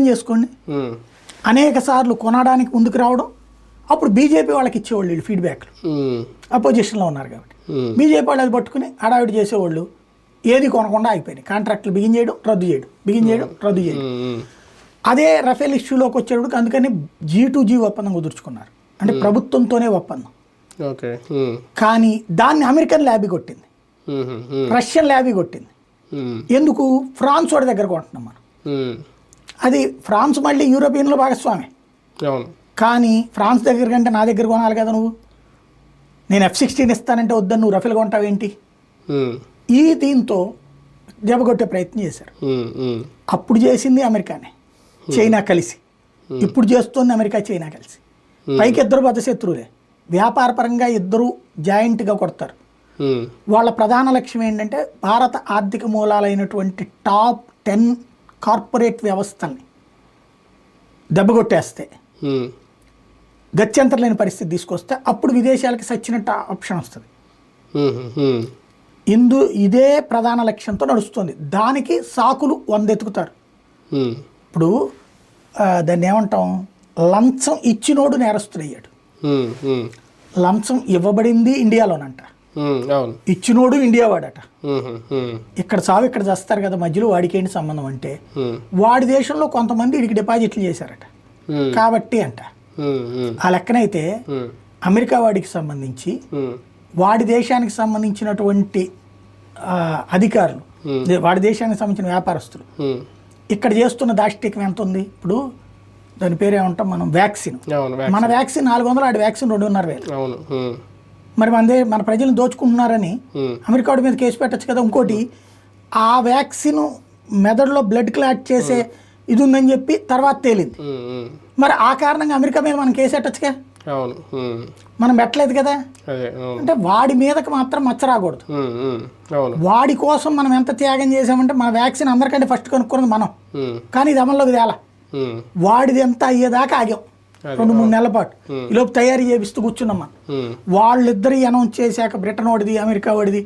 చేసుకోండి. అనేక సార్లు కొనడానికి ముందుకు రావడం, అప్పుడు బీజేపీ వాళ్ళకి ఇచ్చేవాళ్ళు వీళ్ళు ఫీడ్బ్యాక్లు, అపోజిషన్లో ఉన్నారు కాబట్టి. బీజేపీ వాళ్ళు అది పట్టుకుని హడావిడి చేసేవాళ్ళు, ఏది కొనకుండా అయిపోయినాయి. కాంట్రాక్టులు బిగిన్ చేయడం, రద్దు చేయడం, బిగిన్ చేయడం, రద్దు చేయడం. అదే రఫేల్ ఇష్యూలోకి వచ్చేటప్పుడు అందుకని G2G ఒప్పందం కుదుర్చుకున్నారు, అంటే ప్రభుత్వంతోనే ఒప్పందం. కానీ దాన్ని అమెరికన్ ల్యాబీ కొట్టింది, రష్యన్ ల్యాబీ కొట్టింది. ఎందుకు? ఫ్రాన్స్ వాడి దగ్గర కొంటున్నాం మనం. అది ఫ్రాన్స్ మళ్ళీ యూరోపియన్లో భాగస్వామి, కానీ ఫ్రాన్స్ దగ్గర కంటే నా దగ్గర కొనాలి కదా నువ్వు. నేను F-16 ఇస్తానంటే వద్దని నువ్వు రఫేల్ కొంటావేంటి? ఈ దీంతో దెబ్బకొట్టే ప్రయత్నం చేశారు. అప్పుడు చేసింది అమెరికానే, చైనా కలిసి. ఇప్పుడు చేస్తోంది అమెరికా, చైనా కలిసి. పైకి ఇద్దరు బద్ధశత్రువులే, వ్యాపారపరంగా ఇద్దరు జాయింట్గా కొడతారు. వాళ్ళ ప్రధాన లక్ష్యం ఏంటంటే భారత ఆర్థిక మూలాలైనటువంటి టాప్ 10 కార్పొరేట్ వ్యవస్థల్ని దెబ్బకొట్టేస్తే, గత్యంతరం లేని పరిస్థితి తీసుకొస్తే అప్పుడు విదేశాలకి సచ్చినట్టు ఆప్షన్ వస్తుంది. ఇదే ప్రధాన లక్ష్యంతో నడుస్తుంది. దానికి సాకులు 100 ఎత్తుకుతారు. ఇప్పుడు దాన్ని ఏమంటాం, లంచం ఇచ్చినోడు నేరస్తుడయ్యాడు. లంచం ఇవ్వబడింది ఇండియాలోనంట, ఇచ్చినోడు ఇండియా వాడట. ఇక్కడ సాగు ఇక్కడ చేస్తారు కదా, మధ్యలో వాడికి ఏంటి సంబంధం అంటే, వాడి దేశంలో కొంతమంది వీడికి డిపాజిట్లు చేశారట కాబట్టి అంట. ఆ లెక్కనైతే అమెరికా వాడికి సంబంధించి వాడి దేశానికి సంబంధించినటువంటి అధికారులు, వాడి దేశానికి సంబంధించిన వ్యాపారస్తులు ఇక్కడ చేస్తున్న దాష్టికం ఎంత ఉంది. ఇప్పుడు దాని పేరు ఏమంటాం మనం, వ్యాక్సిన్. మన వ్యాక్సిన్ 400, ఆడి వ్యాక్సిన్ 2,500. మరి మన ప్రజలను దోచుకుంటున్నారని అమెరికా వాడి మీద కేసు పెట్టచ్చు కదా. ఇంకోటి, ఆ వ్యాక్సిన్ మెదడులో బ్లడ్ క్లాట్ చేసే ఇది ఉందని చెప్పి తర్వాత తేలింది. మరి ఆ కారణంగా అమెరికా మీద మనం కేసు పెట్టచ్చుగా, మనం పెట్టలేదు కదా. అంటే వాడి మీదకి మాత్రం మచ్చ రాకూడదు. వాడి కోసం మనం ఎంత త్యాగం చేసామంటే, మన వ్యాక్సిన్ అందరికంటే ఫస్ట్ కనుక్కున్నది మనం, కానీ ఇది అమల్లోకి తేలా. వాడిది ఎంత అయ్యేదాకా ఆగాం 2-3 నెలల పాటు. ఈలోపు తయారీ చేపిస్తూ కూర్చున్నాం మనం. వాళ్ళిద్దరు అనౌన్స్ చేశాక బ్రిటన్ వాడిది, అమెరికా వాడిది